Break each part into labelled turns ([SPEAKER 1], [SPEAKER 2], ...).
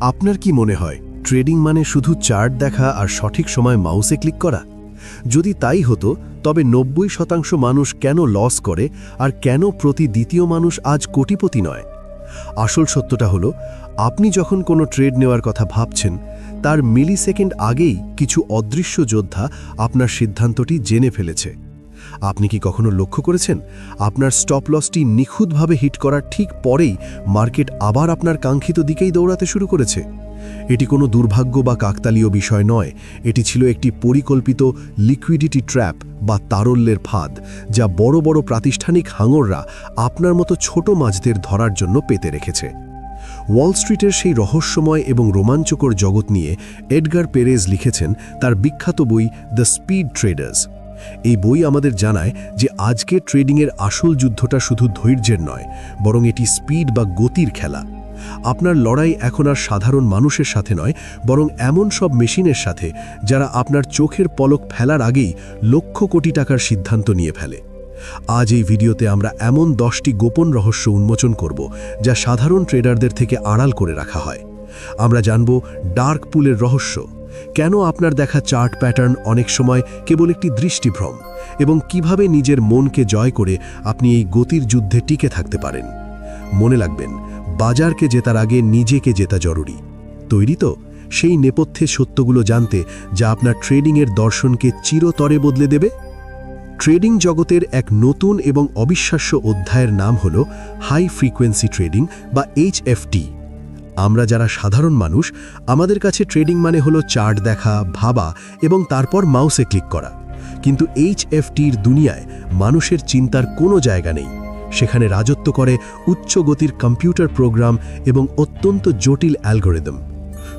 [SPEAKER 1] আপনার কি মনে হয় ট্রেডিং মানে শুধু চার্ট দেখা আর সঠিক সময় মাউসে ক্লিক করা? যদি তাই হতো তবে 90% মানুষ কেন লস করে আর কেন প্রতি দ্বিতীয় মানুষ আজ কোটিপতি নয়? আসল সত্যটা হলো, আপনি যখন কোনো ট্রেড নেওয়ার কথা ভাবছেন তার মিলিসেকেন্ড আগেই কিছু অদৃশ্য যোদ্ধা আপনার সিদ্ধান্তটি জেনে ফেলেছে। আপনি কি কখনো লক্ষ্য করেছেন আপনার স্টপ লসটি নিখুঁতভাবে হিট করার ঠিক পরেই মার্কেট আবার আপনার কাঙ্ক্ষিত দিকেই দৌড়াতে শুরু করেছে? এটি কোনো দুর্ভাগ্য বা কাকতালীয় বিষয় নয়, এটি ছিল একটি পরিকল্পিত লিকুইডিটি ট্র্যাপ বা তারল্যের ফাঁদ, যা বড় বড় প্রাতিষ্ঠানিক হাঙররা আপনার মতো ছোট মাছদের ধরার জন্য পেতে রেখেছে। ওয়াল স্ট্রিটের সেই রহস্যময় এবং রোমাঞ্চকর জগৎ নিয়ে এডগার পেরেজ লিখেছেন তার বিখ্যাত বই দ্য স্পিড ট্রেডার্স। এই বই আমাদের জানায় যে আজকে ট্রেডিংয়ের আসল যুদ্ধটা শুধু ধৈর্যের নয়, বরং এটি স্পিড বা গতির খেলা। আপনার লড়াই এখন আর সাধারণ মানুষের সাথে নয়, বরং এমন সব মেশিনের সাথে যারা আপনার চোখের পলক ফেলার আগেই লক্ষ কোটি টাকার সিদ্ধান্ত নিয়ে ফেলে। আজ এই ভিডিওতে আমরা এমন 10টি গোপন রহস্য উন্মোচন করব যা সাধারণ ট্রেডারদের থেকে আড়াল করে রাখা হয়। আমরা জানব ডার্ক পুলের রহস্য, কেন আপনার দেখা চার্ট প্যাটার্ন অনেক সময় কেবল একটি দৃষ্টিভ্রম, এবং কিভাবে নিজের মনকে জয় করে আপনি এই গতির যুদ্ধে টিকে থাকতে পারেন। মনে রাখবেন, বাজারকে জেতার আগে নিজেকে জেতা জরুরি। তৈরি তো সেই নেপথ্যে সত্যগুলো জানতে যা আপনার ট্রেডিংয়ের দর্শনকে চিরতরে বদলে দেবে? ট্রেডিং জগতের এক নতুন এবং অবিশ্বাস্য অধ্যায়ের নাম হল হাই ফ্রিকোয়েন্সি ট্রেডিং বা HFT। আমরা যারা সাধারণ মানুষ, আমাদের কাছে ট্রেডিং মানে হলো চার্ট দেখা, ভাবা এবং তারপর মাউসে ক্লিক করা। কিন্তু HFTর দুনিয়ায় মানুষের চিন্তার কোনো জায়গা নেই। সেখানে রাজত্ব করে উচ্চ গতির কম্পিউটার প্রোগ্রাম এবং অত্যন্ত জটিল অ্যালগোরিদম।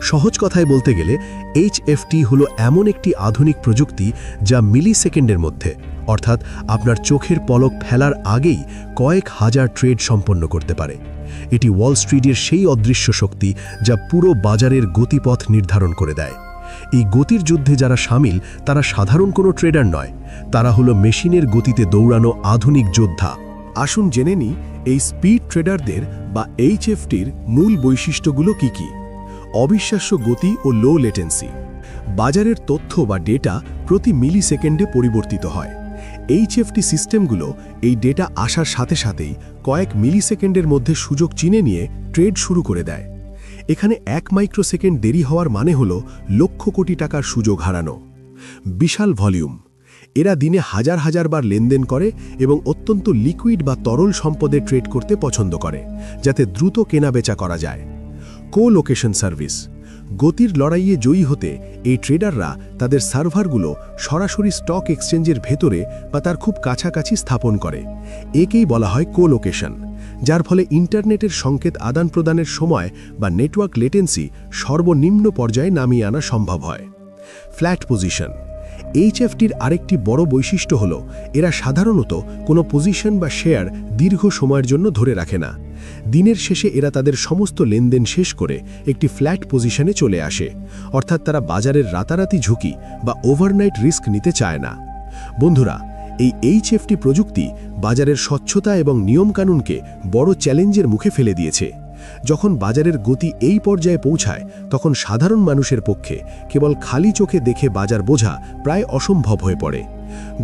[SPEAKER 1] সহজ কথায় বলতে গেলে HFT হলো এমন একটি আধুনিক প্রযুক্তি যা মিলিসেকেন্ডের মধ্যে, অর্থাৎ আপনার চোখের পলক ফেলার আগেই কয়েক হাজার ট্রেড সম্পন্ন করতে পারে। এটি ওয়াল স্ট্রিটের সেই অদৃশ্য শক্তি যা পুরো বাজারের গতিপথ নির্ধারণ করে দেয়। এই গতির যুদ্ধে যারা সামিল তারা সাধারণ কোনো ট্রেডার নয়, তারা হলো মেশিনের গতিতে দৌড়ানো আধুনিক যোদ্ধা। আসুন জেনে নিই এই স্পিড ট্রেডারদের বা HFTর মূল বৈশিষ্ট্যগুলো কি কি। অবিশ্বাস্য গতি ও লো লেটেন্সি। বাজারের তথ্য বা ডেটা প্রতি মিলিসেকেন্ডে পরিবর্তিত হয়। HFT সিস্টেমগুলো এই ডেটা আসার সাথে সাথেই কয়েক মিলিসেকেন্ডের মধ্যে সুযোগ চিনে নিয়ে ট্রেড শুরু করে দেয়। এখানে 1 মাইক্রোসেকেন্ড দেরি হওয়ার মানে হলো লক্ষ কোটি টাকার সুযোগ হারানো। বিশাল ভলিউম। এরা দিনে হাজার হাজার বার লেনদেন করে এবং অত্যন্ত লিকুইড বা তরল সম্পদে ট্রেড করতে পছন্দ করে, যাতে দ্রুত কেনাবেচা করা যায়। কো-লোকেশন সার্ভিস। গতির লড়াইয়ে জয়ী হতে এই ট্রেডাররা তাদের সার্ভারগুলো সরাসরি স্টক এক্সচেঞ্জের ভেতরে বা তার খুব কাছাকাছি স্থাপন করে। একেই বলা হয় কো-লোকেশন, যার ফলে ইন্টারনেটের সংকেত আদান প্রদানের সময় বা নেটওয়ার্ক লেটেন্সি সর্বনিম্ন পর্যায়ে নামিয়ে আনা সম্ভব হয়। Flat position. HFTর আরেকটি বড় বৈশিষ্ট্য হল এরা সাধারণত কোনো পজিশন বা শেয়ার দীর্ঘ সময়ের জন্য ধরে রাখে না। দিনের শেষে এরা তাদের সমস্ত লেনদেন শেষ করে একটি ফ্ল্যাট পজিশনে চলে আসে, অর্থাৎ তারা বাজারের রাতারাতি ঝুঁকি বা ওভারনাইট রিস্ক নিতে চায় না। বন্ধুরা, এই HFT প্রযুক্তি বাজারের স্বচ্ছতা এবং নিয়মকানুনকে বড় চ্যালেঞ্জের মুখে ফেলে দিয়েছে। যখন বাজারের গতি এই পর্যায়ে পৌঁছায় তখন সাধারণ মানুষের পক্ষে কেবল খালি চোখে দেখে বাজার বোঝা প্রায় অসম্ভব হয়ে পড়ে।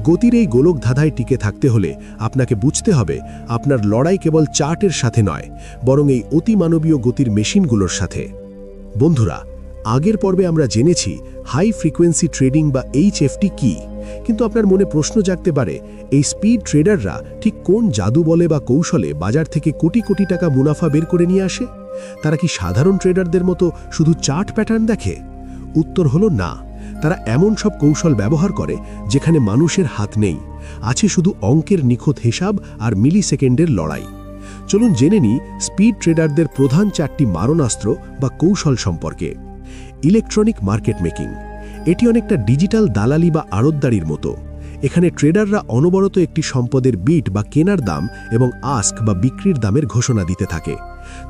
[SPEAKER 1] গতির এই গোলক ধাঁধায় টিকে থাকতে হলে আপনাকে বুঝতে হবে আপনার লড়াই কেবল চার্টের সাথে নয়, বরং এই অতিমানবীয় গতির মেশিনগুলোর সাথে। বন্ধুরা, আগের পর্বে আমরা জেনেছি হাই ফ্রিকোয়েন্সি ট্রেডিং বা HFT কি, কিন্তু আপনার মনে প্রশ্ন জাগতে পারে এই স্পিড ট্রেডাররা ঠিক কোন জাদু বলে বা কৌশলে বাজার থেকে কোটি কোটি টাকা মুনাফা বের করে নিয়ে আসে? তারা কি সাধারণ ট্রেডারদের মতো শুধু চার্ট প্যাটার্ন দেখে? উত্তর হলো না। তারা এমন সব কৌশল ব্যবহার করে যেখানে মানুষের হাত নেই, আছে শুধু অঙ্কের নিখুঁত হিসাব আর মিলিসেকেন্ডের লড়াই। চলুন জেনে নিই স্পিড ট্রেডারদের প্রধান 4টি মারণাস্ত্র বা কৌশল সম্পর্কে। Electronic market making. এটি অনেকটা ডিজিটাল দালালি বা আড়তদারির মতো। এখানে ট্রেডাররা অনবরত একটি সম্পদের বিট বা কেনার দাম এবং আস্ক বা বিক্রির দামের ঘোষণা দিতে থাকে।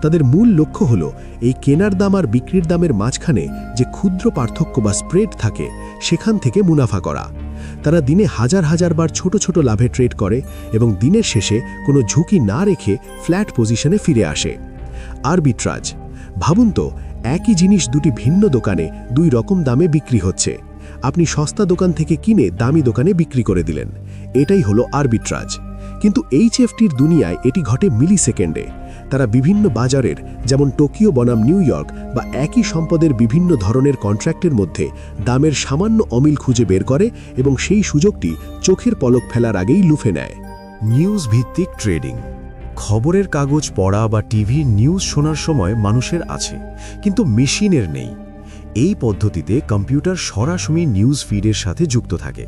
[SPEAKER 1] তাদের মূল লক্ষ্য হল এই কেনার দাম আর বিক্রির দামের মাঝখানে যে ক্ষুদ্র পার্থক্য বা স্প্রেড থাকে সেখান থেকে মুনাফা করা। তারা দিনে হাজার হাজার বার ছোট ছোট লাভে ট্রেড করে এবং দিনের শেষে কোনো ঝুঁকি না রেখে ফ্ল্যাট পজিশনে ফিরে আসে। আরবিট্রাজ। ভাবুন তো, একই জিনিস দুটি ভিন্ন দোকানে দুই রকম দামে বিক্রি হচ্ছে। আপনি সস্তা দোকান থেকে কিনে দামি দোকানে বিক্রি করে দিলেন। এটাই হলো আরবিট্রাজ। কিন্তু এইচএফটির দুনিয়ায় এটি ঘটে মিলি সেকেন্ডে। তারা বিভিন্ন বাজারের, যেমন টোকিও বনাম নিউ ইয়র্ক বা একই সম্পদের বিভিন্ন ধরনের কন্ট্রাক্টের মধ্যে দামের সামান্য অমিল খুঁজে বের করে এবং সেই সুযোগটি চোখের পলক ফেলার আগেই লুফে নেয়।
[SPEAKER 2] নিউজ ভিত্তিক ট্রেডিং। খবরের কাগজ পড়া বা টিভি নিউজ শোনার সময় মানুষের আছে, কিন্তু মেশিনের নেই। এই পদ্ধতিতে কম্পিউটার সরাসরি নিউজ ফিডের সাথে যুক্ত থাকে।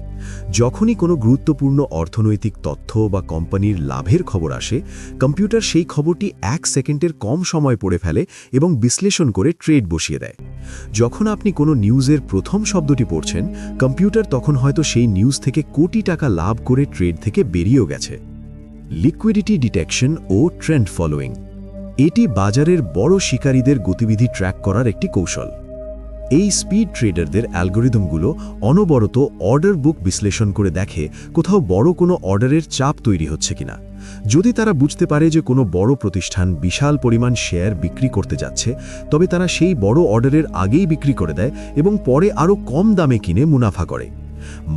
[SPEAKER 2] যখনই কোনো গুরুত্বপূর্ণ অর্থনৈতিক তথ্য বা কোম্পানির লাভের খবর আসে, কম্পিউটার সেই খবরটি 1 সেকেন্ডের কম সময় পড়ে ফেলে এবং বিশ্লেষণ করে ট্রেড বসিয়ে দেয়। যখন আপনি কোনো নিউজের প্রথম শব্দটি পড়ছেন, কম্পিউটার তখন হয়তো সেই নিউজ থেকে কোটি টাকা লাভ করে ট্রেড থেকে বেরিয়েও গেছে। লিকুইডিটি ডিটেকশন ও ট্রেন্ড ফলোয়িং। এটি বাজারের বড় শিকারীদের গতিবিধি ট্র্যাক করার একটি কৌশল। এই স্পিড ট্রেডারদের অ্যালগোরিদমগুলো অনবরত অর্ডার বুক বিশ্লেষণ করে দেখে কোথাও বড় কোনো অর্ডারের চাপ তৈরি হচ্ছে কিনা। যদি তারা বুঝতে পারে যে কোনো বড় প্রতিষ্ঠান বিশাল পরিমাণ শেয়ার বিক্রি করতে যাচ্ছে, তবে তারা সেই বড় অর্ডারের আগেই বিক্রি করে দেয় এবং পরে আরও কম দামে কিনে মুনাফা করে।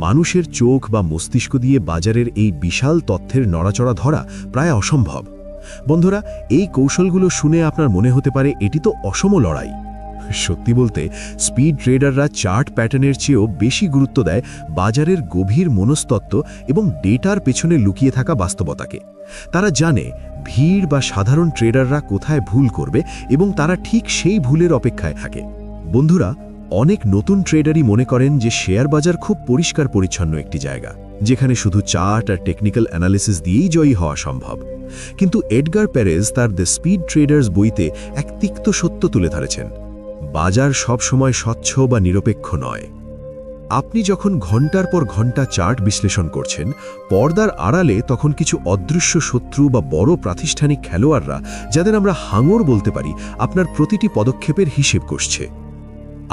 [SPEAKER 2] মানুষের চোখ বা মস্তিষ্ক দিয়ে বাজারের এই বিশাল তথ্যের নড়াচড়া ধরা প্রায় অসম্ভব। বন্ধুরা, এই কৌশলগুলো শুনে আপনার মনে হতে পারে এটি তো অসম লড়াই। সত্যি বলতে, স্পিড ট্রেডাররা চার্ট প্যাটার্নের চেয়েও বেশি গুরুত্ব দেয় বাজারের গভীর মনস্তত্ত্ব এবং ডেটার পেছনে লুকিয়ে থাকা বাস্তবতাকে। তারা জানে ভিড় বা সাধারণ ট্রেডাররা কোথায় ভুল করবে এবং তারা ঠিক সেই ভুলের অপেক্ষায় থাকে। বন্ধুরা, অনেক নতুন ট্রেডারই মনে করেন যে শেয়ার বাজার খুব পরিষ্কার পরিচ্ছন্ন একটি জায়গা, যেখানে শুধু চার্ট আর টেকনিক্যাল অ্যানালিসিস দিয়েই জয়ী হওয়া সম্ভব। কিন্তু এডগার পেরেজ তার দ্য স্পিড ট্রেডার্স বইতে এক তিক্ত সত্য তুলে ধরেছেন। বাজার সব সময় স্বচ্ছ বা নিরপেক্ষ নয়। আপনি যখন ঘন্টার পর ঘন্টা চার্ট বিশ্লেষণ করছেন, পর্দার আড়ালে তখন কিছু অদৃশ্য শত্রু বা বড় প্রাতিষ্ঠানিক খেলোয়াড়রা, যাদের আমরা হাঙর বলতে পারি, আপনার প্রতিটি পদক্ষেপের হিসেব কষছে।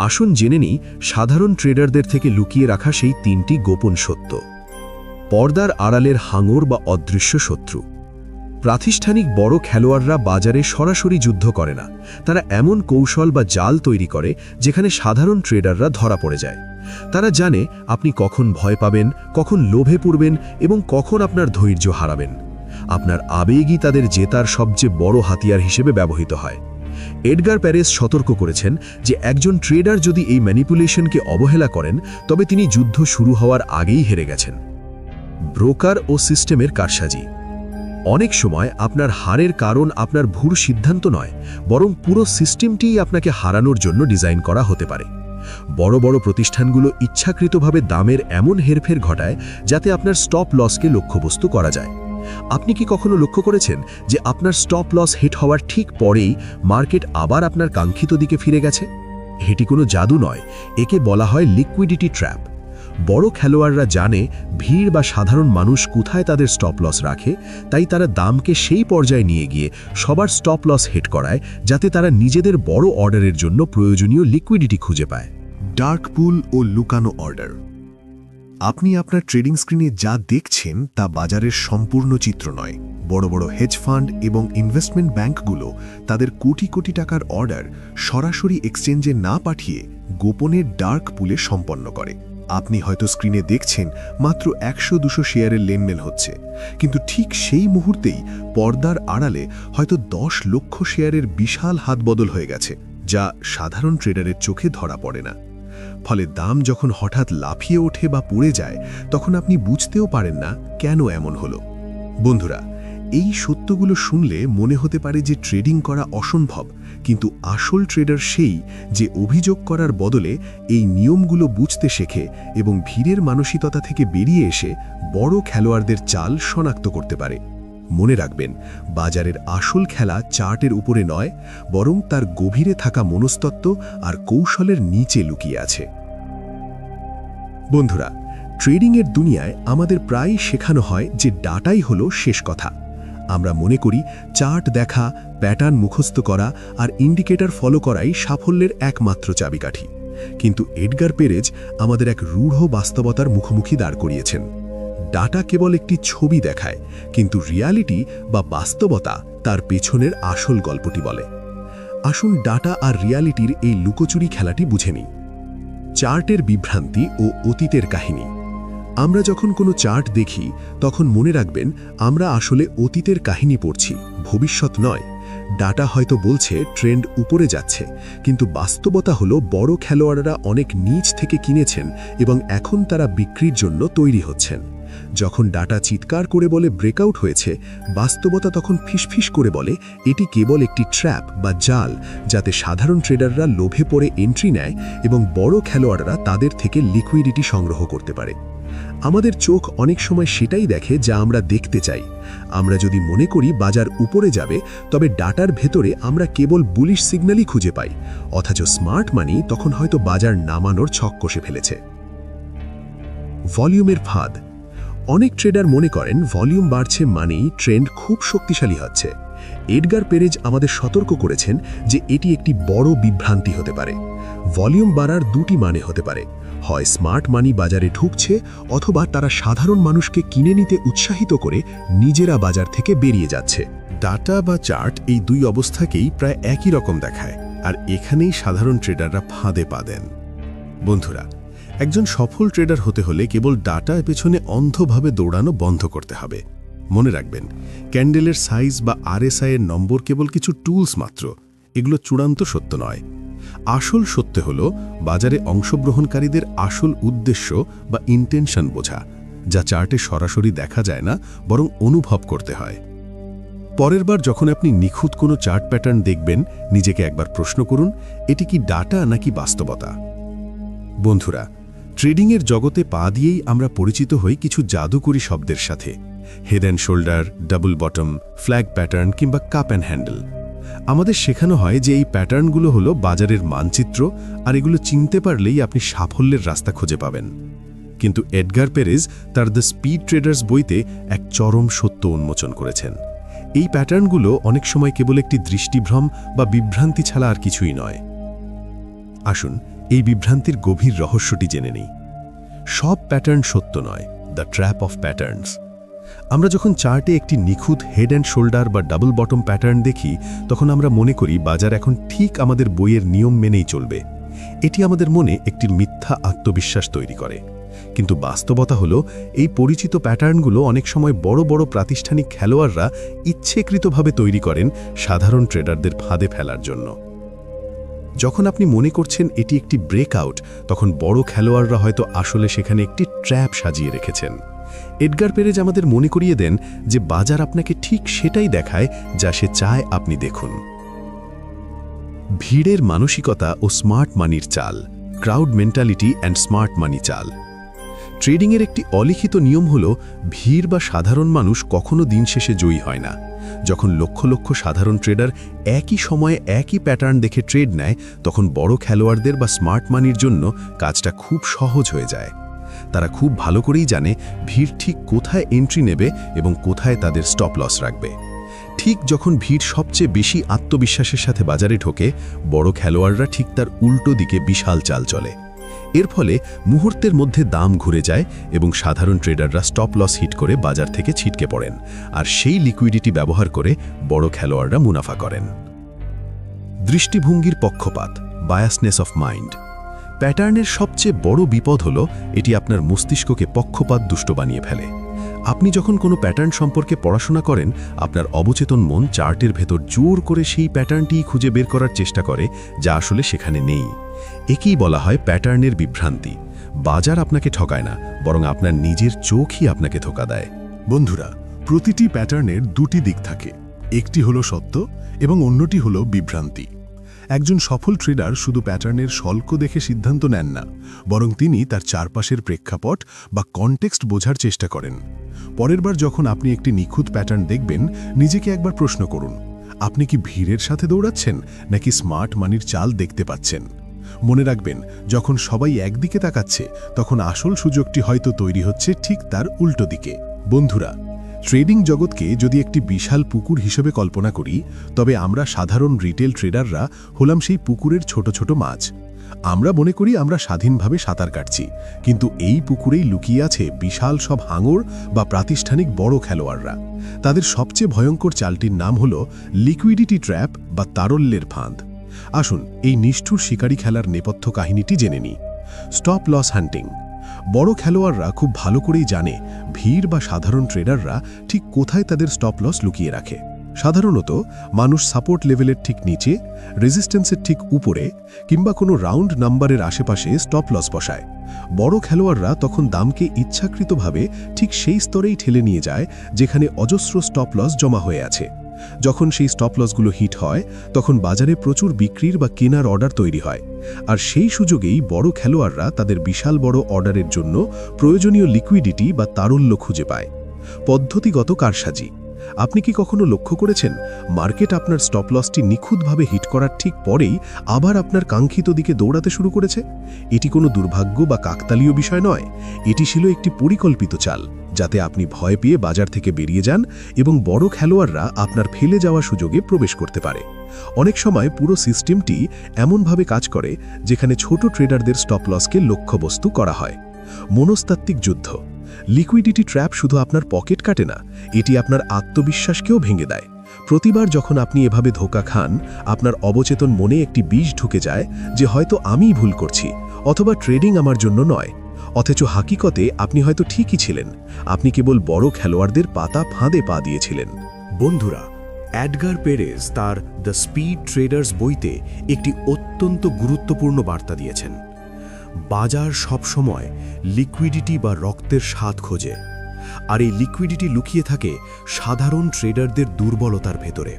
[SPEAKER 2] আসুন জেনে নিই সাধারণ ট্রেডারদের থেকে লুকিয়ে রাখা সেই 3টি গোপন সত্য। পর্দার আড়ালের হাঙর বা অদৃশ্য শত্রু। প্রাতিষ্ঠানিক বড় খেলোয়াড়রা বাজারে সরাসরি যুদ্ধ করে না। তারা এমন কৌশল বা জাল তৈরি করে যেখানে সাধারণ ট্রেডাররা ধরা পড়ে যায়। তারা জানে আপনি কখন ভয় পাবেন, কখন লোভে পড়বেন এবং কখন আপনার ধৈর্য হারাবেন। আপনার আবেগই তাদের জেতার সবচেয়ে বড় হাতিয়ার হিসেবে ব্যবহৃত হয়। এডগার প্যারেজ সতর্ক করেছেন যে একজন ট্রেডার যদি এই ম্যানিপুলেশনকে অবহেলা করেন, তবে তিনি যুদ্ধ শুরু হওয়ার আগেই হেরে গেছেন। ব্রোকার ও সিস্টেমের কারসাজি। অনেক সময় আপনার হারের কারণ আপনার ভুল সিদ্ধান্ত নয়, বরং পুরো সিস্টেমটিই আপনাকে হারানোর জন্য ডিজাইন করা হতে পারে। বড় বড় প্রতিষ্ঠানগুলো ইচ্ছাকৃতভাবে দামের এমন হেরফের ঘটায় যাতে আপনার স্টপ লসকে লক্ষ্যবস্তু করা যায়। আপনি কি কখনো লক্ষ্য করেছেন যে আপনার স্টপ লস হিট হওয়ার ঠিক পরেই মার্কেট আবার আপনার কাঙ্ক্ষিত দিকে ফিরে গেছে? এটি কোনো জাদু নয়, একে বলা হয় লিকুইডিটি ট্র্যাপ। বড় খেলোয়াড়রা জানে ভিড় বা সাধারণ মানুষ কোথায় তাদের স্টপ লস রাখে, তাই তারা দামকে সেই পর্যায়ে নিয়ে গিয়ে সবার স্টপ লস হিট করায় যাতে তারা নিজেদের বড় অর্ডারের জন্য প্রয়োজনীয় লিকুইডিটি খুঁজে পায়।
[SPEAKER 1] ডার্ক পুল ও লুকানো অর্ডার। আপনি আপনার ট্রেডিং স্ক্রিনে যা দেখছেন তা বাজারের সম্পূর্ণ চিত্র নয়। বড় বড় হেজ ফান্ড এবং ইনভেস্টমেন্ট ব্যাংকগুলো তাদের কোটি কোটি টাকার অর্ডার সরাসরি এক্সচেঞ্জে না পাঠিয়ে গোপনে ডার্ক পুলে সম্পন্ন করে। আপনি হয়তো স্ক্রিনে দেখছেন মাত্র 100-200 শেয়ারের লেনদেন হচ্ছে, কিন্তু ঠিক সেই মুহূর্তেই পর্দার আড়ালে হয়তো 10 লক্ষ শেয়ারের বিশাল হাতবদল হয়ে গেছে, যা সাধারণ ট্রেডারের চোখে ধরা পড়ে না। ফলে দাম যখন হঠাৎ লাফিয়ে ওঠে বা পড়ে যায়, তখন আপনি বুঝতেও পারেন না কেন এমন হলো। বন্ধুরা, এই সত্যগুলো শুনলে মনে হতে পারে যে ট্রেডিং করা অসম্ভব, কিন্তু আসল ট্রেডার সেই যে অভিযোগ করার বদলে এই নিয়মগুলো বুঝতে শেখে এবং ভিড়ের মানসিকতা থেকে বেরিয়ে এসে বড় খেলোয়াড়দের চাল শনাক্ত করতে পারে। মনে রাখবেন, বাজারের আসল খেলা চার্টের উপরে নয়, বরং তার গভীরে থাকা মনস্তত্ত্ব আর কৌশলের নিচে লুকিয়ে আছে। বন্ধুরা, ট্রেডিংয়ের দুনিয়ায় আমাদের প্রায়ই শেখানো হয় যে ডাটাই হলো শেষ কথা। আমরা মনে করি চার্ট দেখা, প্যাটার্ন মুখস্থ করা আর ইন্ডিকেটর ফলো করাই সাফল্যের একমাত্র চাবিকাঠি। কিন্তু এডগার পেরেজ আমাদের এক রূঢ় বাস্তবতার মুখোমুখি দাঁড় করিয়েছেন। ডাটা কেবল একটি ছবি দেখায়, কিন্তু রিয়ালিটি বা বাস্তবতা তার পেছনের আসল গল্পটি বলে। আসুন ডাটা আর রিয়ালিটির এই লুকোচুরি খেলাটি বুঝে নিই। চার্টের বিভ্রান্তি ও অতীতের কাহিনী। আমরা যখন কোনো চার্ট দেখি তখন মনে রাখবেন আমরা আসলে অতীতের কাহিনী পড়ছি, ভবিষ্যৎ নয়। ডাটা হয়তো বলছে ট্রেন্ড উপরে যাচ্ছে, কিন্তু বাস্তবতা হলো বড় খেলোয়াড়রা অনেক নিচ থেকে কিনেছেন এবং এখন তারা বিক্রির জন্য তৈরি হচ্ছেন। যখন ডাটা চিৎকার করে বলে ব্রেকআউট হয়েছে, বাস্তবতা তখন ফিসফিস করে বলে এটি কেবল একটি ট্র্যাপ বা জাল, যাতে সাধারণ ট্রেডাররা লোভে পড়ে এন্ট্রি নেয় এবং বড় খেলোয়াড়রা তাদের থেকে লিকুইডিটি সংগ্রহ করতে পারে। আমাদের চোখ অনেক সময় সেটাই দেখে যা আমরা দেখতে চাই। আমরা যদি মনে করি বাজার উপরে যাবে, তবে ডাটার ভেতরে আমরা কেবল বুলিশ সিগন্যালই খুঁজে পাই, অথচ স্মার্ট মানি তখন হয়তো বাজার নামানোর ছক কষে ফেলেছে। ভলিউমের ফাঁদ। অনেক ট্রেডার মনে করেন ভলিউম বাড়ছে মানেই ট্রেন্ড খুব শক্তিশালী হচ্ছে। এডগার পেরেজ আমাদের সতর্ক করেছেন যে এটি একটি বড় বিভ্রান্তি হতে পারে। ভলিউম বাড়ার দুটি মানে হতে পারে, হয় স্মার্ট মানি বাজারে ঢুকছে, অথবা তারা সাধারণ মানুষকে কিনে নিতে উৎসাহিত করে নিজেরা বাজার থেকে বেরিয়ে যাচ্ছে।
[SPEAKER 3] ডাটা বা চার্ট এই দুই অবস্থাকেই প্রায় একই রকম দেখায়, আর এখানেই সাধারণ ট্রেডাররা ফাঁদে পা দেন। বন্ধুরা, একজন সফল ট্রেডার হতে হলে কেবল ডাটার পেছনে অন্ধভাবে দৌড়ানো বন্ধ করতে হবে। মনে রাখবেন, ক্যান্ডেলের সাইজ বা আরএসআই এর নম্বর কেবল কিছু টুলস মাত্র, এগুলো চূড়ান্ত সত্য নয়। আসল সত্য হল বাজারে অংশগ্রহণকারীদের আসল উদ্দেশ্য বা ইন্টেনশন বোঝা, যা চার্টে সরাসরি দেখা যায় না, বরং অনুভব করতে হয়। পরের বার যখন আপনি নিখুঁত কোনো চার্ট প্যাটার্ন দেখবেন, নিজেকে একবার প্রশ্ন করুন, এটি কি ডাটা নাকি বাস্তবতা? বন্ধুরা, ট্রেডিংয়ের জগতে পা দিয়েই আমরা পরিচিত হই কিছু জাদুকরী শব্দের সাথে: head and shoulder, double bottom, flag pattern কিংবা কাপ অ্যান্ড হ্যান্ডেল। আমাদের শেখানো হয় যে এই প্যাটার্নগুলো হলো বাজারের মানচিত্র, আর এগুলো চিনতে পারলেই আপনি সাফল্যের রাস্তা খুঁজে পাবেন। কিন্তু এডগার পেরেজ তার দ্য স্পিড ট্রেডার্স বইতে এক চরম সত্য উন্মোচন করেছেন। এই প্যাটার্নগুলো অনেক সময় কেবল একটি দৃষ্টিভ্রম বা বিভ্রান্তি ছাড়া আর কিছুই নয়। আসুন এই বিভ্রান্তির গভীর রহস্যটি জেনে নিই। সব প্যাটার্ন সত্য নয়, দ্য ট্র্যাপ অফ প্যাটার্নস। আমরা যখন চার্টে একটি নিখুঁত হেড অ্যান্ড শোল্ডার বা ডাবল বটম প্যাটার্ন দেখি, তখন আমরা মনে করি বাজার এখন ঠিক আমাদের বইয়ের নিয়ম মেনেই চলবে। এটি আমাদের মনে একটি মিথ্যা আত্মবিশ্বাস তৈরি করে। কিন্তু বাস্তবতা হলো, এই পরিচিত প্যাটার্নগুলো অনেক সময় বড় বড় প্রাতিষ্ঠানিক খেলোয়াড়রা ইচ্ছেকৃতভাবে তৈরি করেন সাধারণ ট্রেডারদের ফাঁদে ফেলার জন্য। যখন আপনি মনে করছেন এটি একটি ব্রেকআউট, তখন বড় খেলোয়াড়রা হয়তো আসলে সেখানে একটি ট্র্যাপ সাজিয়ে রেখেছেন। এডগার পেরেজ আমাদের মনে করিয়ে দেন যে বাজার আপনাকে ঠিক সেটাই দেখায় যা সে চায় আপনি দেখুন। ভিড়ের মানসিকতা ও স্মার্ট মানির চাল, ক্রাউড মেন্টালিটি অ্যান্ড স্মার্ট মানি চাল। ট্রেডিংয়ের একটি অলিখিত নিয়ম হল, ভিড় বা সাধারণ মানুষ কখনো দিন শেষে জয়ী হয় না। যখন লক্ষ লক্ষ সাধারণ ট্রেডার একই সময়ে একই প্যাটার্ন দেখে ট্রেড নেয়, তখন বড় খেলোয়াড়দের বা স্মার্ট মানির জন্য কাজটা খুব সহজ হয়ে যায়। তারা খুব ভালো করেই জানে ভিড় ঠিক কোথায় এন্ট্রি নেবে এবং কোথায় তাদের স্টপ লস রাখবে। ঠিক যখন ভিড় সবচেয়ে বেশি আত্মবিশ্বাসের সাথে বাজারে ঢোকে, বড় খেলোয়াড়রা ঠিক তার উল্টো দিকে বিশাল চাল চলে। এর ফলে মুহূর্তের মধ্যে দাম ঘুরে যায় এবং সাধারণ ট্রেডাররা স্টপ লস হিট করে বাজার থেকে ছিটকে পড়েন, আর সেই লিকুইডিটি ব্যবহার করে বড় খেলোয়াড়রা মুনাফা করেন। দৃষ্টিভঙ্গির পক্ষপাত, বায়াসনেস অফ মাইন্ড। প্যাটার্নের সবচেয়ে বড় বিপদ হল এটি আপনার মস্তিষ্ককে পক্ষপাত দুষ্ট বানিয়ে ফেলে। আপনি যখন কোনো প্যাটার্ন সম্পর্কে পড়াশোনা করেন, আপনার অবচেতন মন চার্টের ভেতর জোর করে সেই প্যাটার্নটিই খুঁজে বের করার চেষ্টা করে যা আসলে সেখানে নেই। একেই বলা হয় প্যাটার্নের বিভ্রান্তি। বাজার আপনাকে ঠকায় না, বরং আপনার নিজের চোখই আপনাকে ধোঁকা দেয়। বন্ধুরা, প্রতিটি প্যাটার্নের দুটি দিক থাকে, একটি হলো সত্য এবং অন্যটি হলো বিভ্রান্তি। একজন সফল ট্রেডার শুধু প্যাটার্নের স্বল্প দেখে সিদ্ধান্ত নেন না, বরং তিনি তার চারপাশের প্রেক্ষাপট বা কনটেক্সট বোঝার চেষ্টা করেন। পরের বার যখন আপনি একটি নিখুঁত প্যাটার্ন দেখবেন, নিজেকে একবার প্রশ্ন করুন, আপনি কি ভিড়ের সাথে দৌড়াচ্ছেন নাকি স্মার্ট মানির চাল দেখতে পাচ্ছেন? মনে রাখবেন, যখন সবাই একদিকে তাকাচ্ছে, তখন আসল সুযোগটি হয়তো তৈরি হচ্ছে ঠিক তার উল্টো দিকে। বন্ধুরা, ট্রেডিং জগৎকে যদি একটি বিশাল পুকুর হিসেবে কল্পনা করি, তবে আমরা সাধারণ রিটেল ট্রেডাররা হলাম সেই পুকুরের ছোট ছোট মাছ। আমরা মনে করি আমরা স্বাধীনভাবে সাঁতার কাটছি, কিন্তু এই পুকুরেই লুকিয়ে আছে বিশাল সব হাঙর বা প্রাতিষ্ঠানিক বড় খেলোয়াড়রা। তাদের সবচেয়ে ভয়ঙ্কর চালটির নাম হল লিকুইডিটি ট্র্যাপ বা তারল্যের ফাঁদ। আসুন এই নিষ্ঠুর শিকারী খেলার নেপথ্য কাহিনীটি জেনে নিই। স্টপ লস হান্টিং। বড় খেলোয়াড়রা খুব ভালো করেই জানে ভিড় বা সাধারণ ট্রেডাররা ঠিক কোথায় তাদের স্টপ লস লুকিয়ে রাখে। সাধারণত মানুষ সাপোর্ট লেভেলের ঠিক নিচে, রেজিস্ট্যান্সের ঠিক উপরে কিংবা কোনো রাউন্ড নাম্বারের আশেপাশে স্টপ লস বসায়। বড় খেলোয়াড়রা তখন দামকে ইচ্ছাকৃতভাবে ঠিক সেই স্তরেই ঠেলে নিয়ে যায় যেখানে অজস্র স্টপ লস জমা হয়ে আছে। যখন সেই স্টপ লসগুলো হিট হয় তখন বাজারে প্রচুর বিক্রির বা কেনার অর্ডার তৈরি হয়, আর সেই সুযোগেই বড় খেলোয়াড়রা তাদের বিশাল বড় অর্ডারের জন্য প্রয়োজনীয় লিকুইডিটি বা তারল্য খুঁজে পায়। পদ্ধতিগত কারসাজি। আপনি কি কখনো লক্ষ্য করেছেন মার্কেট আপনার স্টপ লসটি নিখুঁতভাবে হিট করার ঠিক পরেই আবার আপনার কাঙ্ক্ষিত দিকে দৌড়াতে শুরু করেছে? এটি কোনো দুর্ভাগ্য বা কাকতালীয় বিষয় নয়, এটি ছিল একটি পরিকল্পিত চাল, যাতে আপনি ভয় পেয়ে বাজার থেকে বেরিয়ে যান এবং বড় খেলোয়াড়রা আপনার ফেলে যাওয়া সুযোগে প্রবেশ করতে পারে। অনেক সময় পুরো সিস্টেমটি এমনভাবে কাজ করে যেখানে ছোট ট্রেডারদের স্টপ লসকে লক্ষ্যবস্তু করা হয়। মনস্তাত্ত্বিক যুদ্ধ। লিকুইডিটি ট্র্যাপ শুধু আপনার পকেট কাটে না, এটি আপনার আত্মবিশ্বাসকেও ভেঙে দেয়। প্রতিবার যখন আপনি এভাবে ধোঁকা খান, আপনার অবচেতন মনে একটি বীজ ঢুকে যায় যে হয়তো আমিই ভুল করছি, অথবা ট্রেডিং আমার জন্য নয়। অথচ হাকিকতে আপনি হয়তো ঠিকই ছিলেন, আপনি কেবল বড় খেলোয়াড়দের পাতা ফাঁদে পা দিয়েছিলেন।
[SPEAKER 2] বন্ধুরা, এডগার পেরেজ তার দ্য স্পিড ট্রেডার্স বইতে একটি অত্যন্ত গুরুত্বপূর্ণ বার্তা দিয়েছেন। বাজার সবসময় লিকুইডিটি বা রক্তের স্বাদ খোঁজে, আর এই লিকুইডিটি লুকিয়ে থাকে সাধারণ ট্রেডারদের দুর্বলতার ভেতরে।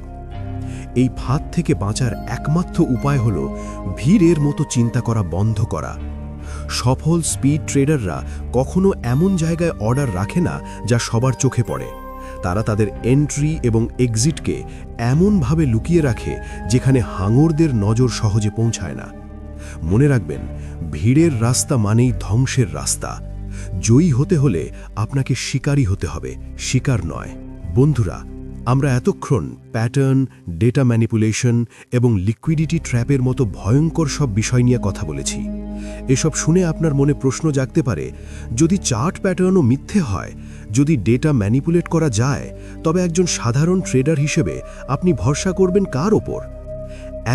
[SPEAKER 2] এই ফাঁদ থেকে বাঁচার একমাত্র উপায় হল ভিড়ের মতো চিন্তা করা বন্ধ করা। সফল স্পিড ট্রেডাররা কখনো এমন জায়গায় অর্ডার রাখে না যা সবার চোখে পড়ে। তারা তাদের এন্ট্রি এবং এক্সিটকে এমনভাবে লুকিয়ে রাখে যেখানে হাঙরদের নজর সহজে পৌঁছায় না। মনে রাখবেন, ভিড়ের রাস্তা মানেই ধ্বংসের রাস্তা। জয়ী হতে হলে আপনাকে শিকারী হতে হবে, শিকার নয়। বন্ধুরা, আমরা এতক্ষণ প্যাটার্ন, ডেটা ম্যানিপুলেশন এবং লিকুইডিটি ট্র্যাপের মতো ভয়ঙ্কর সব বিষয় নিয়ে কথা বলেছি। এসব শুনে আপনার মনে প্রশ্ন জাগতে পারে, যদি চার্ট প্যাটার্নও মিথ্যে হয়, যদি ডেটা ম্যানিপুলেট করা যায়, তবে একজন সাধারণ ট্রেডার হিসেবে আপনি ভরসা করবেন কার ওপর?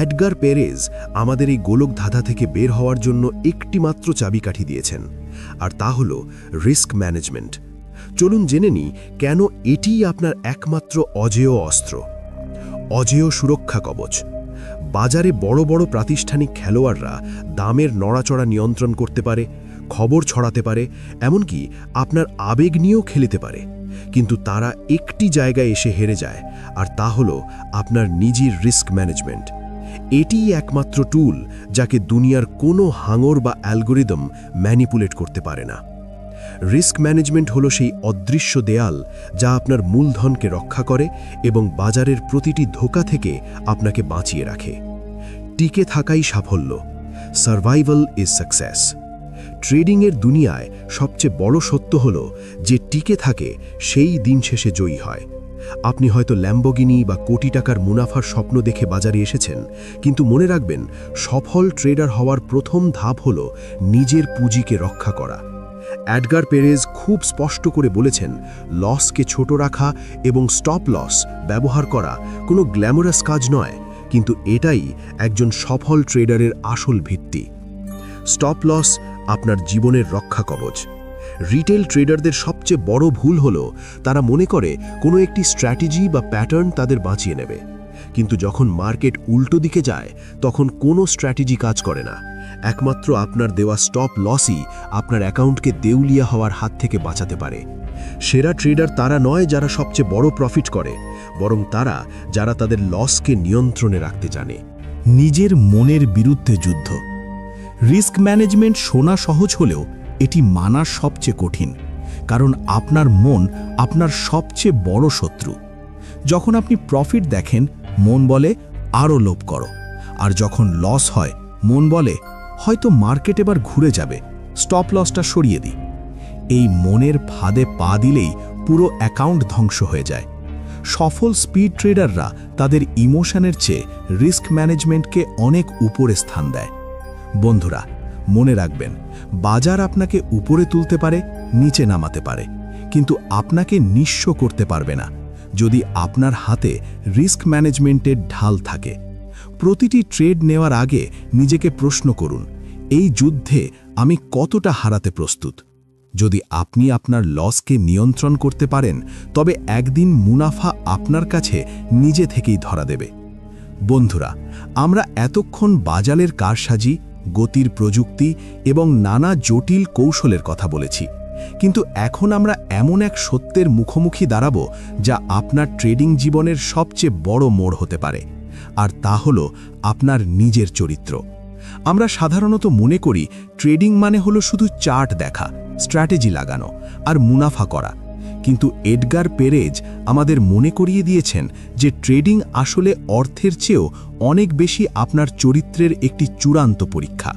[SPEAKER 2] এডগার পেরেজ আমাদের এই গোলক ধাঁধা থেকে বের হওয়ার জন্য একটি মাত্র চাবিকাঠি দিয়েছেন, আর তা হল রিস্ক ম্যানেজমেন্ট। চলুন জেনে নিই কেন এটিই আপনার একমাত্র অজেয় অস্ত্র, অজেয় সুরক্ষা কবচ। বাজারে বড় বড় প্রাতিষ্ঠানিক খেলোয়াড়রা দামের নড়াচড়া নিয়ন্ত্রণ করতে পারে, খবর ছড়াতে পারে, এমনকি আপনার আবেগ নিয়েও খেলতে পারে, কিন্তু তারা একটি জায়গায় এসে হেরে যায়, আর তা হল আপনার নিজের রিস্ক ম্যানেজমেন্ট। এটিই একমাত্র টুল যাকে দুনিয়ার কোনো হাঙর বা অ্যালগোরিদম ম্যানিপুলেট করতে পারে না। রিস্ক ম্যানেজমেন্ট হলো সেই অদৃশ্য দেয়াল যা আপনার মূলধনকে রক্ষা করে এবং বাজারের প্রতিটি ধোঁকা থেকে আপনাকে বাঁচিয়ে রাখে। টিকে থাকাই সাফল্য। Survival is success. ট্রেডিংয়ের দুনিয়ায় সবচেয়ে বড় সত্য হলো যে টিকে থাকে সেই দিন শেষে জয়ী হয়। আপনি হয়তো ল্যাম্বোগিনি বা কোটি টাকার মুনাফার স্বপ্ন দেখে বাজারে এসেছেন, কিন্তু মনে রাখবেন, সফল ট্রেডার হওয়ার প্রথম ধাপ হলো নিজের পুঁজিকে রক্ষা করা। এডগার পেরেজ খুব স্পষ্ট করে বলেছেন, লসকে ছোট রাখা এবং স্টপ লস ব্যবহার করা কোনো গ্ল্যামারাস কাজ নয়, কিন্তু এটাই একজন সফল ট্রেডারের আসল ভিত্তি। স্টপ লস আপনার জীবনের রক্ষা কবচ। রিটেল ট্রেডারদের সবচেয়ে বড় ভুল হলো তারা মনে করে কোনো একটি স্ট্র্যাটেজি বা প্যাটার্ন তাদের বাঁচিয়ে নেবে, কিন্তু যখন মার্কেট উল্টো দিকে যায় তখন কোনো স্ট্র্যাটেজি কাজ করে না। একমাত্র আপনার দেওয়া স্টপ লসই আপনার অ্যাকাউন্টকে দেউলিয়া হওয়ার হাত থেকে বাঁচাতে পারে। সেরা ট্রেডার তারা নয় যারা সবচেয়ে বড় প্রফিট করে, বরং তারা যারা তাদের লসকে নিয়ন্ত্রণে রাখতে জানে।
[SPEAKER 4] নিজের মনের বিরুদ্ধে যুদ্ধ। রিস্ক ম্যানেজমেন্ট শোনা সহজ হলেও এটি মানা সবচেয়ে কঠিন, কারণ আপনার মন আপনার সবচেয়ে বড় শত্রু। যখন আপনি প্রফিট দেখেন, মন বলে আরও লোভ করো, আর যখন লস হয়, মন বলে হয়তো মার্কেট এবার ঘুরে যাবে, স্টপ লসটা সরিয়ে দিই। এই মনের ফাঁদে পা দিলেই পুরো অ্যাকাউন্ট ধ্বংস হয়ে যায়। সফল স্পিড ট্রেডাররা তাদের ইমোশনের চেয়ে রিস্ক ম্যানেজমেন্টকে অনেক উপরে স্থান দেয়। বন্ধুরা, মনে রাখবেন, বাজার আপনাকে উপরে তুলতে পারে, নিচে নামাতে পারে, কিন্তু আপনাকে নিঃস্ব করতে পারবে না যদি আপনার হাতে রিস্ক ম্যানেজমেন্টের ঢাল থাকে। প্রতিটি ট্রেড নেওয়ার আগে নিজেকে প্রশ্ন করুন, এই যুদ্ধে আমি কতটা হারাতে প্রস্তুত? যদি আপনি আপনার লসকে নিয়ন্ত্রণ করতে পারেন, তবে একদিন মুনাফা আপনার কাছে নিজে থেকেই ধরা দেবে। বন্ধুরা, আমরা এতক্ষণ বাজারের কারসাজি, গতির প্রযুক্তি এবং নানা জটিল কৌশলের কথা বলেছি, কিন্তু এখন আমরা এমন এক সত্যের মুখোমুখি দাঁড়াবো যা আপনার ট্রেডিং জীবনের সবচেয়ে বড় মোড় হতে পারে, আর তা হলো আপনার নিজের চরিত্র। আমরা সাধারণত মনে করি ট্রেডিং মানে হলো শুধু চার্ট দেখা, স্ট্র্যাটেজি লাগানো আর মুনাফা করা, কিন্তু এডগার পেরেজ আমাদের মনে করিয়ে দিয়েছেন যে ট্রেডিং আসলে অর্থের চেয়েও অনেক বেশি আপনার চরিত্রের একটি চূড়ান্ত পরীক্ষা।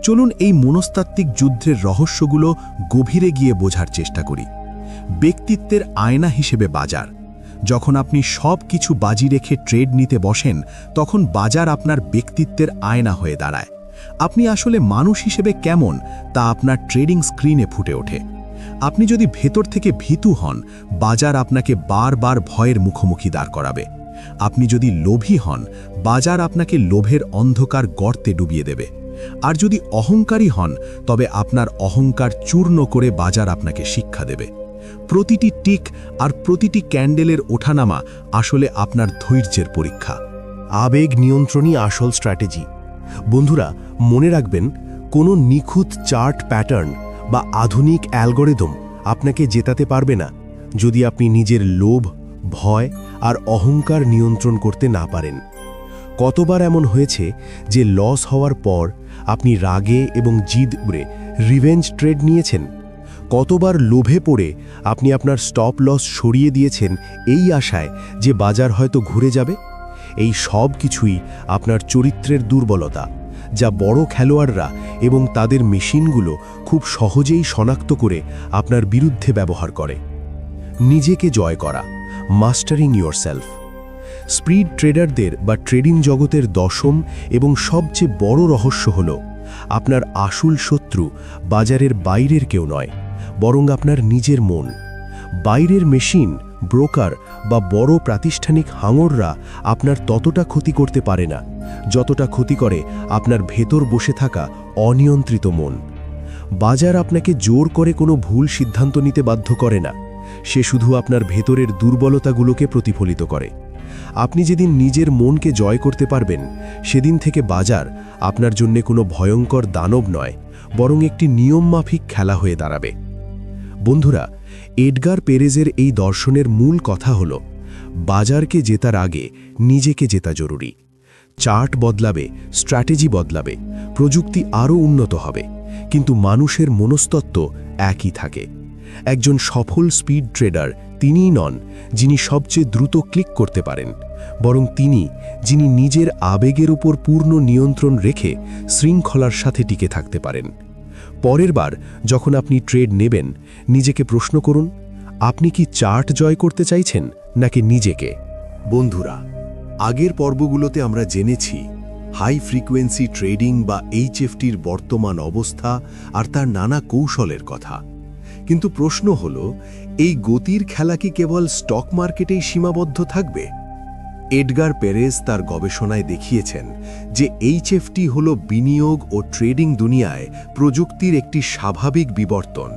[SPEAKER 4] চলুন এই মনস্তাত্ত্বিক যুদ্ধের রহস্যগুলো গভীরে গিয়ে বোঝার চেষ্টা করি। ব্যক্তিত্বের আয়না হিসেবে বাজার। যখন আপনি সব কিছু বাজি রেখে ট্রেড নিতে বসেন, তখন বাজার আপনার ব্যক্তিত্বের আয়না হয়ে দাঁড়ায়। আপনি আসলে মানুষ হিসেবে কেমন তা আপনার ট্রেডিং স্ক্রিনে ফুটে ওঠে। আপনি যদি ভেতর থেকে ভীতু হন, বাজার আপনাকে বারবার ভয়ের মুখোমুখি দাঁড় করাবে। আপনি যদি লোভী হন, বাজার আপনাকে লোভের অন্ধকার গর্তে ডুবিয়ে দেবে। আর যদি অহংকারী হন, তবে আপনার অহংকার চূর্ণ করে বাজার আপনাকে শিক্ষা দেবে। প্রতিটি টিক আর প্রতিটি ক্যান্ডেলের ওঠানামা আসলে আপনার ধৈর্যের পরীক্ষা।
[SPEAKER 1] আবেগ নিয়ন্ত্রণই আসল স্ট্র্যাটেজি। বন্ধুরা, মনে রাখবেন, কোনো নিখুঁত চার্ট প্যাটার্ন বা আধুনিক অ্যালগরিদম আপনাকে জেতাতে পারবে না যদি আপনি নিজের লোভ, ভয় আর অহংকার নিয়ন্ত্রণ করতে না পারেন। কতবার এমন হয়েছে যে লস হওয়ার পর আপনি রাগে এবং জিদ করে রিভেঞ্জ ট্রেড নিয়েছেন? কতবার লোভে পড়ে আপনি আপনার স্টপ লস সরিয়ে দিয়েছেন এই আশায় যে বাজার হয়তো ঘুরে যাবে? এই সব কিছুই আপনার চরিত্রের দুর্বলতা, যা বড় খেলোয়াড়রা এবং তাদের মেশিনগুলো খুব সহজেই শনাক্ত করে আপনার বিরুদ্ধে ব্যবহার করে। নিজেকে জয় করা, মাস্টারিং ইয়োরসেলফ। স্পিড ট্রেডারদের বা ট্রেডিং জগতের দশম এবং সবচেয়ে বড় রহস্য হল, আপনার আসল শত্রু বাজারের বাইরের কেউ নয়, বরং আপনার নিজের মন। বাইরের মেশিন, ব্রোকার বা বড় প্রাতিষ্ঠানিক হাঙররা আপনার ততটা ক্ষতি করতে পারে না যতটা ক্ষতি করে আপনার ভেতর বসে থাকা অনিয়ন্ত্রিত মন। বাজার আপনাকে জোর করে কোনো ভুল সিদ্ধান্ত নিতে বাধ্য করে না, সে শুধু আপনার ভেতরের দুর্বলতাগুলোকে প্রতিফলিত করে। আপনি যেদিন নিজের মনকে জয় করতে পারবেন, সেদিন থেকে বাজার আপনার জন্য কোনো ভয়ঙ্কর দানব নয়, বরং একটি নিয়মমাফিক খেলা হয়ে দাঁড়াবে। বন্ধুরা, এডগার পেরেজের এই দর্শনের মূল কথা হল, বাজারকে জেতার আগে নিজেকে জেতা জরুরি। চার্ট বদলাবে, স্ট্র্যাটেজি বদলাবে, প্রযুক্তি আরও উন্নত হবে, কিন্তু মানুষের মনস্তত্ত্ব একই থাকে। একজন সফল স্পিড ট্রেডার তিনিই নন যিনি সবচেয়ে দ্রুত ক্লিক করতে পারেন, বরং তিনি যিনি নিজের আবেগের উপর পূর্ণ নিয়ন্ত্রণ রেখে শৃঙ্খলার সাথে টিকে থাকতে পারেন। পরের বার যখন আপনি ট্রেড নেবেন, নিজেকে প্রশ্ন করুন, আপনি কি চার্ট জয় করতে চাইছেন নাকি নিজেকে?
[SPEAKER 3] বন্ধুরা, আগের পর্বগুলোতে আমরা জেনেছি হাই ফ্রিকোয়েন্সি ট্রেডিং বা এইচএফটির বর্তমান অবস্থা আর তার নানা কৌশলের কথা। কিন্তু প্রশ্ন হল, এই গতির খেলা কি কেবল স্টক মার্কেটেই সীমাবদ্ধ থাকবে? এডগার পেরেজ তার গবেষণায় দেখিয়েছেন যে এইচএফটি হল বিনিয়োগ ও ট্রেডিং দুনিয়ায় প্রযুক্তির একটি স্বাভাবিক বিবর্তন,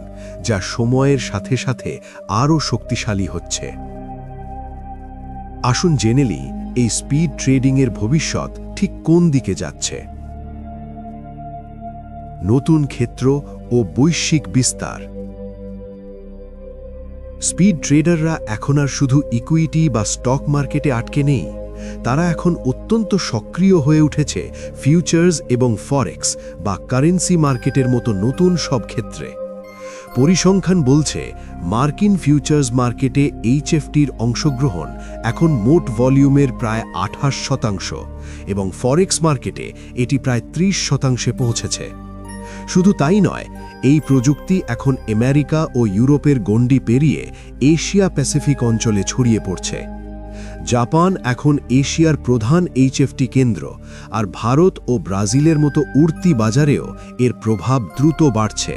[SPEAKER 3] যা সময়ের সাথে সাথে আরও শক্তিশালী হচ্ছে। আসুন জেনে নিই এই স্পিড ট্রেডিংয়ের ভবিষ্যৎ ঠিক কোন দিকে যাচ্ছে। নতুন ক্ষেত্র ও বৈশ্বিক বিস্তার। স্পিড ট্রেডাররা এখন আর শুধু ইকুইটি বা স্টক মার্কেটে আটকে নেই, তারা এখন অত্যন্ত সক্রিয় হয়ে উঠেছে ফিউচার্স এবং ফরেক্স বা কারেন্সি মার্কেটের মতো নতুন সব ক্ষেত্রে। পরিসংখ্যান বলছে, মার্কিন ফিউচার্স মার্কেটে এইচএফটির অংশগ্রহণ এখন মোট ভলিউমের প্রায় 28% এবং ফরেক্স মার্কেটে এটি প্রায় 30% পৌঁছেছে। শুধু তাই নয়, এই প্রযুক্তি এখন আমেরিকা ও ইউরোপের গণ্ডি পেরিয়ে এশিয়া প্যাসিফিক অঞ্চলে ছড়িয়ে পড়ছে। জাপান এখন এশিয়ার প্রধান এইচএফটি কেন্দ্র, আর ভারত ও ব্রাজিলের মতো উঠতি বাজারেও এর প্রভাব দ্রুত বাড়ছে।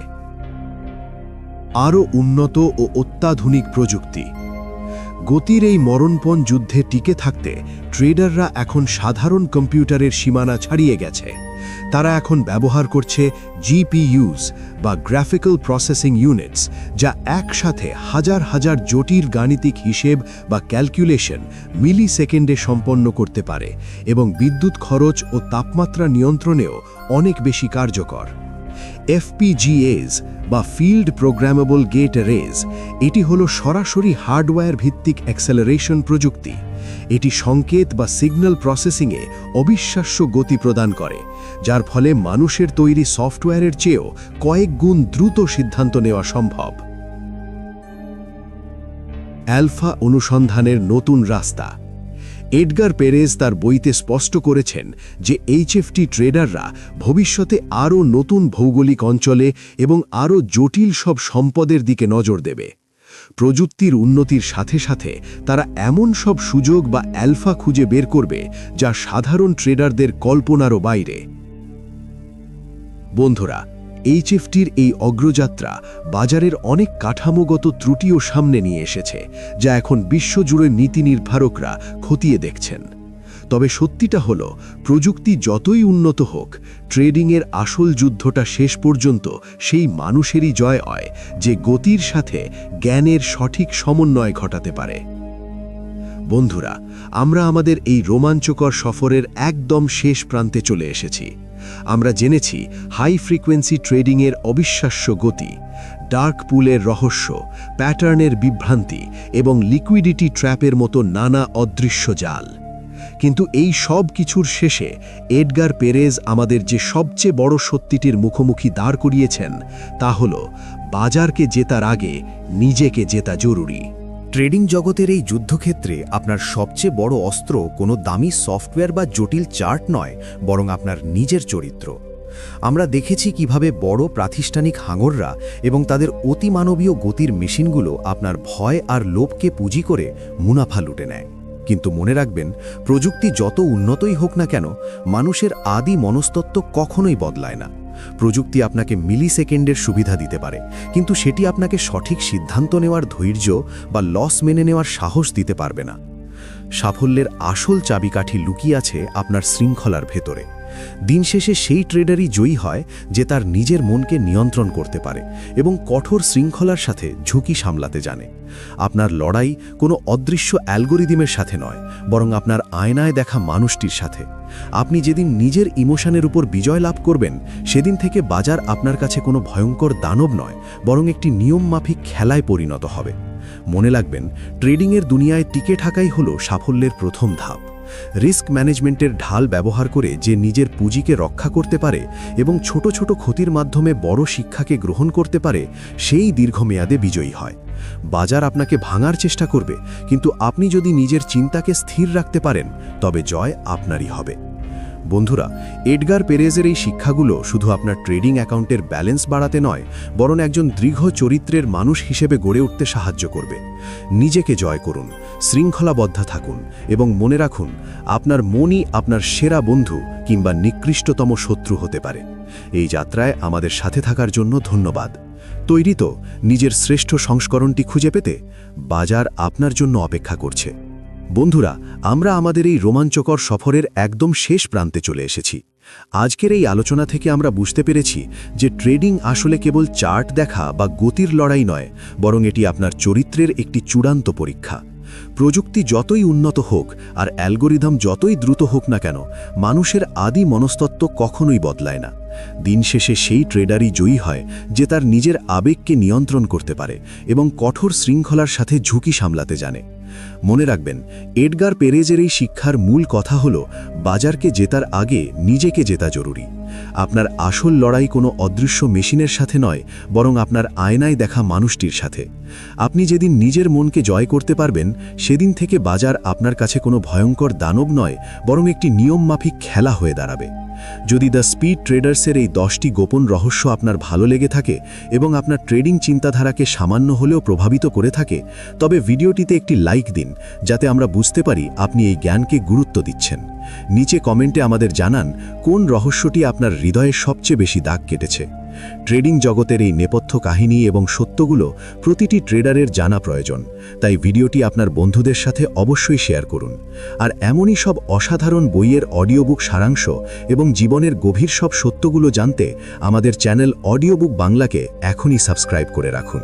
[SPEAKER 3] আরও উন্নত ও অত্যাধুনিক প্রযুক্তি।
[SPEAKER 1] গতির এই মরণপণ যুদ্ধে টিকে থাকতে ট্রেডাররা এখন সাধারণ কম্পিউটারের সীমানা ছাড়িয়ে গেছে। তারা এখন ব্যবহার করছে জিপিইউস বা গ্রাফিক্যাল প্রসেসিং ইউনিটস, যা একসাথে হাজার হাজার জটিল গাণিতিক হিসেব বা ক্যালকুলেশন মিলি সেকেন্ডে সম্পন্ন করতে পারে এবং বিদ্যুৎ খরচ ও তাপমাত্রা নিয়ন্ত্রণেও অনেক বেশি কার্যকর। FPGAs বা ফিল্ড প্রোগ্রামেবল গেট অ্যারেজ, এটি হলো সরাসরি হার্ডওয়্যার ভিত্তিক অ্যাক্সেলারেশন প্রযুক্তি। এটি সংকেত বা সিগন্যাল প্রসেসিংয়ে অবিশ্বাস্য গতি প্রদান করে, যার ফলে মানুষের তৈরি সফটওয়্যারের চেয়েও কয়েক গুণ দ্রুত সিদ্ধান্ত নেওয়া সম্ভব। অ্যালফা অনুসন্ধানের নতুন রাস্তা। এডগার পেরেজ তার বইতে স্পষ্ট করেছেন যে HFT ট্রেডাররা ভবিষ্যতে আরও নতুন ভৌগোলিক অঞ্চলে এবং আরও জটিল সব সম্পদের দিকে নজর দেবে। প্রযুক্তির উন্নতির সাথে সাথে তারা এমন সব সুযোগ বা অ্যালফা খুঁজে বের করবে যা সাধারণ ট্রেডারদের কল্পনারও বাইরে। বন্ধুরা, HFTর এই অগ্রযাত্রা বাজারের অনেক কাঠামোগত ত্রুটিও সামনে নিয়ে এসেছে, যা এখন বিশ্বজুড়ে নীতি নির্ধারকরা খতিয়ে দেখছেন। তবে সত্যিটা হলো, প্রযুক্তি যতই উন্নত হোক, ট্রেডিংয়ের আসল যুদ্ধটা শেষ পর্যন্ত সেই মানুষেরই জয় হয় যে গতির সাথে জ্ঞানের সঠিক সমন্বয় ঘটাতে পারে। বন্ধুরা, আমরা আমাদের এই রোমাঞ্চকর সফরের একদম শেষ প্রান্তে চলে এসেছি। আমরা জেনেছি হাই ফ্রিকোয়েন্সি ট্রেডিংয়ের অবিশ্বাস্য গতি, ডার্ক পুলের রহস্য, প্যাটার্নের বিভ্রান্তি এবং লিকুইডিটি ট্র্যাপের মতো নানা অদৃশ্য জাল। কিন্তু এই সব কিছুর শেষে এডগার পেরেজ আমাদের যে সবচেয়ে বড় সত্যিটির মুখোমুখি দাঁড় করিয়েছেন, তা হল বাজারকে জেতার আগে নিজেকে জেতা জরুরি।
[SPEAKER 2] ট্রেডিং জগতের এই যুদ্ধক্ষেত্রে আপনার সবচেয়ে বড় অস্ত্র কোনো দামি সফটওয়্যার বা জটিল চার্ট নয়, বরং আপনার নিজের চরিত্র। আমরা দেখেছি কিভাবে বড় প্রাতিষ্ঠানিক হাঙররা এবং তাদের অতিমানবীয় গতির মেশিনগুলো আপনার ভয় আর লোভকে পুঁজি করে মুনাফা লুটে নেয়। কিন্তু মনে রাখবেন, প্রযুক্তি যত উন্নতই হোক না কেন, মানুষের আদি মনস্তত্ত্ব কখনোই বদলায় না। প্রযুক্তি আপনাকে মিলি সেকেন্ডের সুবিধা দিতে পারে, কিন্তু সেটি আপনাকে সঠিক সিদ্ধান্ত নেওয়ার ধৈর্য বা লস মেনে নেওয়ার সাহস দিতে পারবে না। সাফল্যের আসল চাবিকাঠি লুকিয়ে আছে আপনার শৃঙ্খলার ভেতরে। দিন শেষে সেই ট্রেডারই জয়ী হয় যে তার নিজের মনকে নিয়ন্ত্রণ করতে পারে এবং কঠোর শৃঙ্খলার সাথে ঝুঁকি সামলাতে জানে। আপনার লড়াই কোনো অদৃশ্য অ্যালগোরিদমের সাথে নয়, বরং আপনার আয়নায় দেখা মানুষটির সাথে। আপনি যেদিন নিজের ইমোশনের উপর বিজয় লাভ করবেন, সেদিন থেকে বাজার আপনার কাছে কোনো ভয়ঙ্কর দানব নয়, বরং একটি নিয়মমাফিক খেলায় পরিণত হবে। মনে রাখবেন, ট্রেডিংয়ের দুনিয়ায় টিকে থাকাই হলো সাফল্যের প্রথম ধাপ। রিস্ক ম্যানেজমেন্টের ঢাল ব্যবহার করে যে নিজের পুঁজিকে রক্ষা করতে পারে এবং ছোট ছোট ক্ষতির মাধ্যমে বড় শিক্ষাকে গ্রহণ করতে পারে, সেই দীর্ঘমেয়াদে বিজয়ী হয়। বাজার আপনাকে ভাঙার চেষ্টা করবে, কিন্তু আপনি যদি নিজের চিন্তাকে স্থির রাখতে পারেন, তবে জয় আপনারই হবে। বন্ধুরা, এডগার পেরেজের এই শিক্ষাগুলো শুধু আপনার ট্রেডিং অ্যাকাউন্টের ব্যালেন্স বাড়াতে নয়, বরং একজন দৃঢ় চরিত্রের মানুষ হিসেবে গড়ে উঠতে সাহায্য করবে। নিজেকে জয় করুন, শৃঙ্খলাবদ্ধ থাকুন এবং মনে রাখুন, আপনার মনই আপনার সেরা বন্ধু কিংবা নিকৃষ্টতম শত্রু হতে পারে। এই যাত্রায় আমাদের সাথে থাকার জন্য ধন্যবাদ। তৈরি তো নিজের শ্রেষ্ঠ সংস্করণটি খুঁজে পেতে? বাজার আপনার জন্য অপেক্ষা করছে। বন্ধুরা, আমরা আমাদের এই রোমাঞ্চকর সফরের একদম শেষ প্রান্তে চলে এসেছি। আজকের এই আলোচনা থেকে আমরা বুঝতে পেরেছি যে ট্রেডিং আসলে কেবল চার্ট দেখা বা গতির লড়াই নয়, বরং এটি আপনার চরিত্রের একটি চূড়ান্ত পরীক্ষা। প্রযুক্তি যতই উন্নত হোক আর অ্যালগোরিদম যতই দ্রুত হোক না কেন, মানুষের আদি মনস্তত্ত্ব কখনোই বদলায় না। দিন শেষে সেই ট্রেডারই জয়ী হয় যে তার নিজের আবেগকে নিয়ন্ত্রণ করতে পারে এবং কঠোর শৃঙ্খলার সাথে ঝুঁকি সামলাতে জানে। মনে রাখবেন, এডগার পেরেজের এই শিক্ষার মূল কথা হল, বাজারকে জেতার আগে নিজেকে জেতা জরুরি। আপনার আসল লড়াই কোনো অদৃশ্য মেশিনের সাথে নয়, বরং আপনার আয়নায় দেখা মানুষটির সাথে। আপনি যেদিন নিজের মনকে জয় করতে পারবেন, সেদিন থেকে বাজার আপনার কাছে কোনো ভয়ঙ্কর দানব নয়, বরং একটি নিয়মমাফিক খেলা হয়ে দাঁড়াবে। যদি দ্য স্পিড ট্রেডার্সের এই 10টি গোপন রহস্য আপনার ভালো লেগে থাকে এবং আপনার ট্রেডিং চিন্তাধারাকে সামান্য হলেও প্রভাবিত করে থাকে, তবে ভিডিওটিতে একটি লাইক দিন, যাতে আমরা বুঝতে পারি আপনি এই জ্ঞানকে গুরুত্ব দিচ্ছেন। নিচে কমেন্টে আমাদের জানান কোন রহস্যটি আপনার হৃদয়ে সবচেয়ে বেশি দাগ কেটেছে। ট্রেডিং জগতের এই নেপথ্য কাহিনী এবং সত্যগুলো প্রতিটি ট্রেডারের জানা প্রয়োজন, তাই ভিডিওটি আপনার বন্ধুদের সাথে অবশ্যই শেয়ার করুন। আর এমনই সব অসাধারণ বইয়ের অডিওবুক সারাংশ এবং জীবনের গভীর সব সত্যগুলো জানতে আমাদের চ্যানেল অডিওবুক বাংলাকে এখনই সাবস্ক্রাইব করে রাখুন।